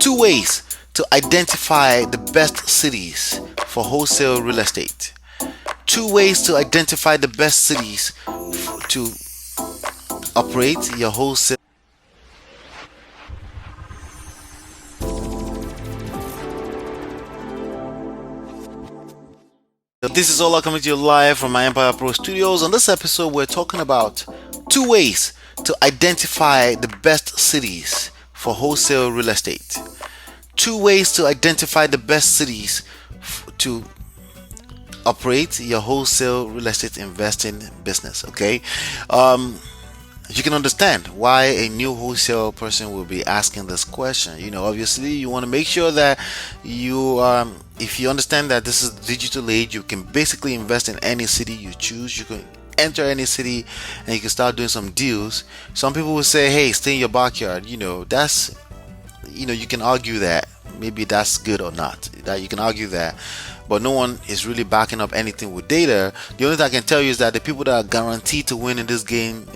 Two ways to identify the best cities for wholesale real estate. Two ways to identify the best cities to operate your wholesale. This is Ola coming to you live from my Empire Pro Studios. On this episode, we're talking about two ways to identify the best cities for wholesale real estate. Two ways to identify the best cities to operate your wholesale real estate investing business. Okay, you can understand why a new wholesale person will be asking this question. Obviously, you want to make sure that if you understand that this is digital age, you can basically invest in any city you choose. You can enter any city and you can start doing some deals. Some people will say, hey, stay in your backyard. That's, you can argue that maybe that's good or not. That you can argue that, but no one is really backing up anything with data. The only thing I can tell you is that the people that are guaranteed to win in this game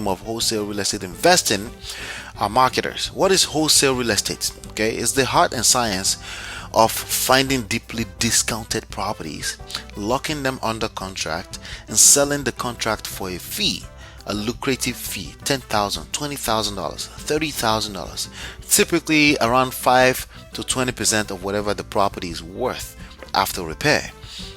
of wholesale real estate investing are marketers. What is wholesale real estate? Okay, it's the art and science of finding deeply discounted properties, locking them under contract, and selling the contract for a fee, a lucrative fee, $10,000, $20,000, $30,000, typically around 5 to 20% of whatever the property is worth after repair.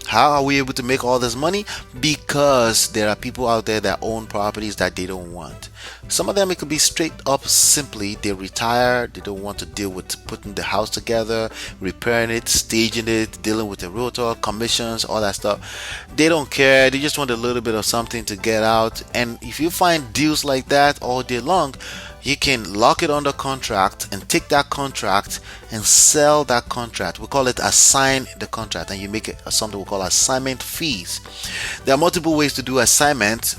How are we able to make all this money? Because there are people out there that own properties that they don't want. Some of them, it could be straight up simply they retire, they don't want to deal with putting the house together, repairing it, staging it, dealing with the realtor, commissions, all that stuff. They don't care, they just want a little bit of something to get out. And if you find deals like that all day long, you can lock it under contract and take that contract and sell that contract. We call it assign the contract, and you make it something we call assignment fees. There are multiple ways to do assignment,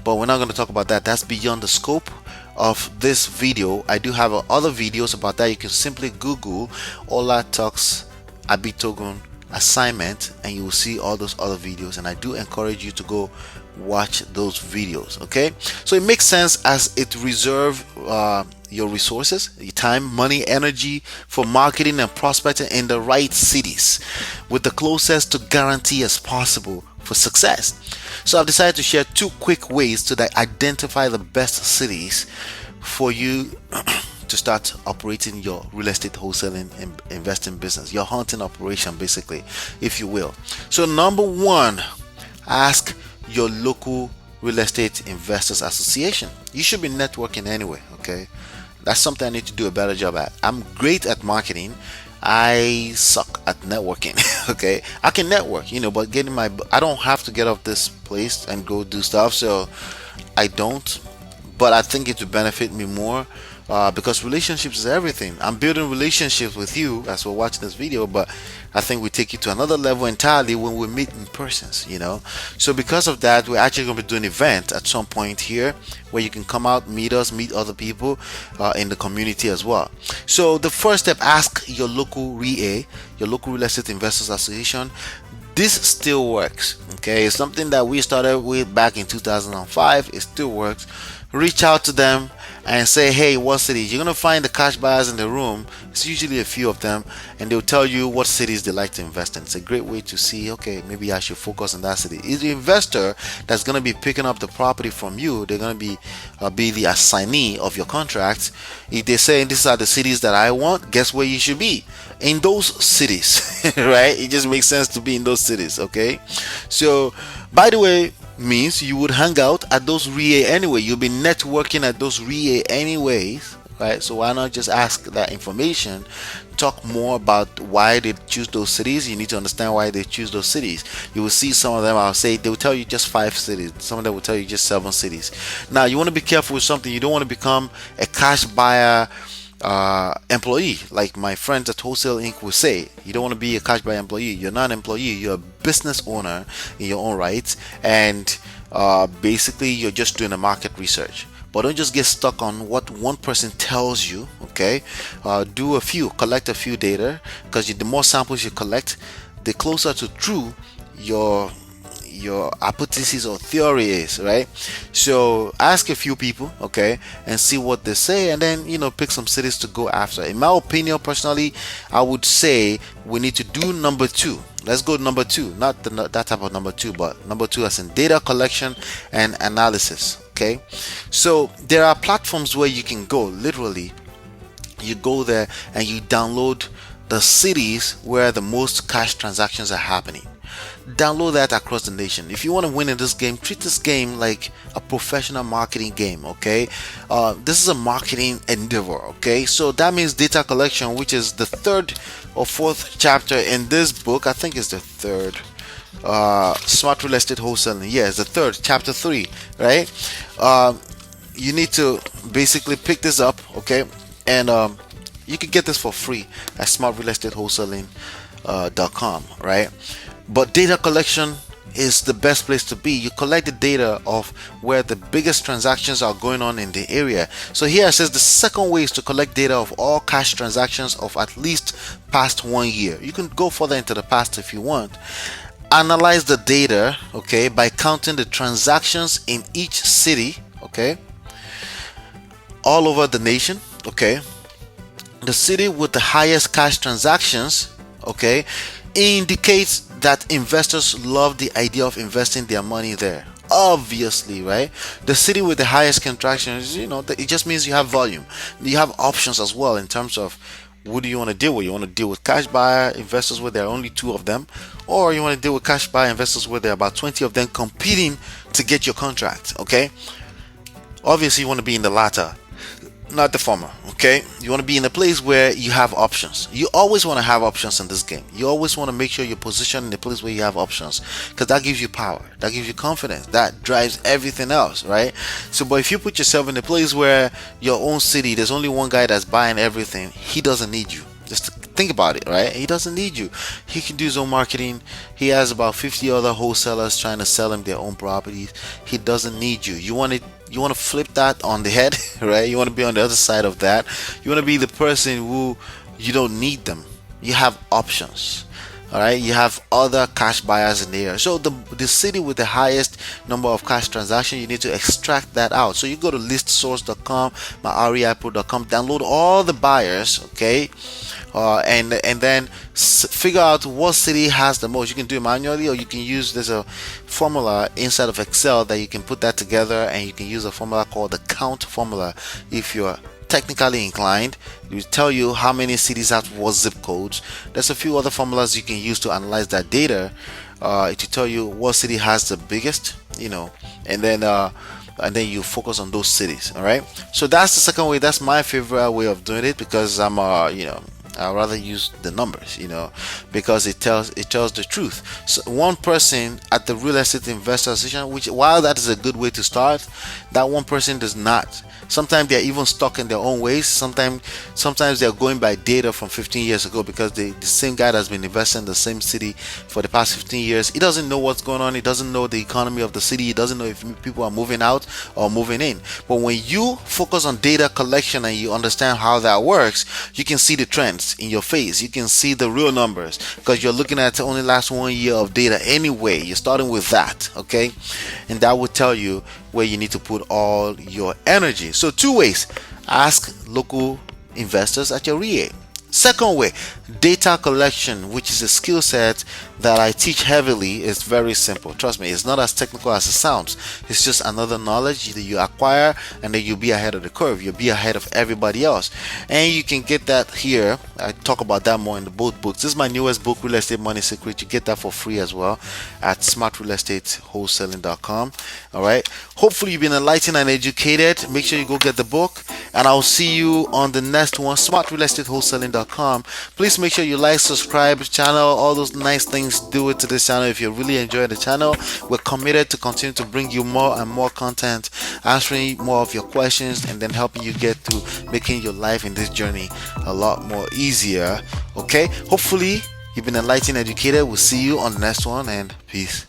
but we're not going to talk about that. That's beyond the scope of this video. I do have other videos about that. You can simply Google Ola Talks Abitogun assignment and you will see all those other videos, and I do encourage you to go watch those videos. Okay, so it makes sense as it reserve your resources, your time, money, energy for marketing and prospecting in the right cities with the closest to guarantee as possible for success. So I've decided to share two quick ways to identify the best cities for you to start operating your real estate wholesaling and investing business, your hunting operation, basically, if you will. So number one, ask your local real estate investors association. You should be networking anyway. Okay, that's something I need to do a better job at. I'm great at marketing, I suck at networking. Okay, I can network, but I don't have to get off this place and go do stuff, so I don't. But I think it would benefit me more because relationships is everything. I'm building relationships with you as we're watching this video, but I think we take it to another level entirely when we meet in persons. So because of that, we're actually going to be doing an event at some point here where you can come out, meet us, meet other people in the community as well. So the first step, ask your local REIA, your local real estate investors association. This still works. Okay, it's something that we started with back in 2005. It still works. Reach out to them and say, hey, what cities? You're going to find the cash buyers in the room. It's usually a few of them, and they'll tell you what cities they like to invest in. It's a great way to see, okay, maybe I should focus on that city. Is the investor that's going to be picking up the property from you, they're going to be the assignee of your contract. If they say these are the cities that I want, guess where you should be? In those cities. Right? It just makes sense to be in those cities. Okay, so by the way, means you would hang out at those REIA anyway. You'll be networking at those REIA anyways, right? So why not just ask that information? Talk more about why they choose those cities. You need to understand why they choose those cities. You will see some of them, I'll say, they will tell you just 5 cities. Some of them will tell you just 7 cities. Now, you want to be careful with something. You don't want to become a cash buyer employee, like my friends at Wholesale Inc. will say. You don't want to be a cash buyer employee. You're not an employee, you're a business owner in your own right, and basically you're just doing a market research. But don't just get stuck on what one person tells you. Okay, collect a few data, because the more samples you collect, the closer to true your your hypothesis or theory is, right? So ask a few people, okay, and see what they say, and then pick some cities to go after. In my opinion, personally, I would say we need to do number two. Let's go number two, not that type of number two, but number two as in data collection and analysis. Okay, so there are platforms where you can go. Literally, you go there and you download the cities where the most cash transactions are happening. Download that across the nation. If you want to win in this game, treat this game like a professional marketing game. Okay, this is a marketing endeavor. Okay, so that means data collection, which is the third or fourth chapter in this book. I think it's the third. Smart real estate wholesaling. Yeah, it's the third, chapter 3, right? You need to basically pick this up, okay? And you can get this for free at smartrealestateWholesaling.com, right? But data collection is the best place to be. You collect the data of where the biggest transactions are going on in the area. So here it says the second way is to collect data of all cash transactions of at least past 1 year. You can go further into the past if you want. Analyze the data, okay, by counting the transactions in each city, okay, all over the nation, okay. The city with the highest cash transactions, okay, indicates that investors love the idea of investing their money there. Obviously, right? The city with the highest contractions, it just means you have volume. You have options as well in terms of what do you want to deal with. You want to deal with cash buyer investors where there are only 2 of them, or you want to deal with cash buyer investors where there are about 20 of them competing to get your contract. Okay, obviously you want to be in the latter, not the former. Okay, you want to be in a place where you have options. You always want to have options in this game. You always want to make sure you're positioned in a place where you have options, because that gives you power, that gives you confidence, that drives everything else, right? So but if you put yourself in a place where your own city, there's only one guy that's buying everything, he doesn't need you. Just think about it, right? He doesn't need you. He can do his own marketing. He has about 50 other wholesalers trying to sell him their own properties. He doesn't need you. You want to flip that on the head, right? You want to be on the other side of that. You want to be the person who you don't need them. You have options. All right, you have other cash buyers in there. So the city with the highest number of cash transactions, you need to extract that out. So you go to listsource.com, myreipro.com, download all the buyers, okay, and then figure out what city has the most. You can do it manually, or you can use there's a formula inside of Excel that you can put that together, and you can use a formula called the count formula if you're technically inclined. It will tell you how many cities have what zip codes. There's a few other formulas you can use to analyze that data to tell you what city has the biggest, and then you focus on those cities. All right, so that's the second way. That's my favorite way of doing it, because I'm I'd rather use the numbers, because it tells the truth. So one person at the real estate investor association, which while that is a good way to start, that one person does not. Sometimes they're even stuck in their own ways. Sometimes they're going by data from 15 years ago, because the same guy that's been investing in the same city for the past 15 years, he doesn't know what's going on. He doesn't know the economy of the city. He doesn't know if people are moving out or moving in. But when you focus on data collection and you understand how that works, you can see the trends in your face. You can see the real numbers, because you're looking at only last 1 year of data anyway. You're starting with that, okay? And that will tell you where you need to put all your energy. So 2 ways: ask local investors at your REIA. Second way, data collection, which is a skill set that I teach heavily. Is very simple. Trust me, it's not as technical as it sounds. It's just another knowledge that you acquire, and then you'll be ahead of the curve. You'll be ahead of everybody else. And you can get that here. I talk about that more in the both books. This is my newest book, Real Estate Money Secret. You get that for free as well at smartrealestateWholesaling.com. All right. Hopefully you've been enlightened and educated. Make sure you go get the book, and I'll see you on the next one, smartrealestateWholesaling.com. Please make sure you like, subscribe, channel, all those nice things. Do it to this channel if you really enjoy the channel. We're committed to continue to bring you more and more content, answering more of your questions, and then helping you get to making your life in this journey a lot more easier. Okay, hopefully you've been enlightened, educated. We'll see you on the next one, and peace.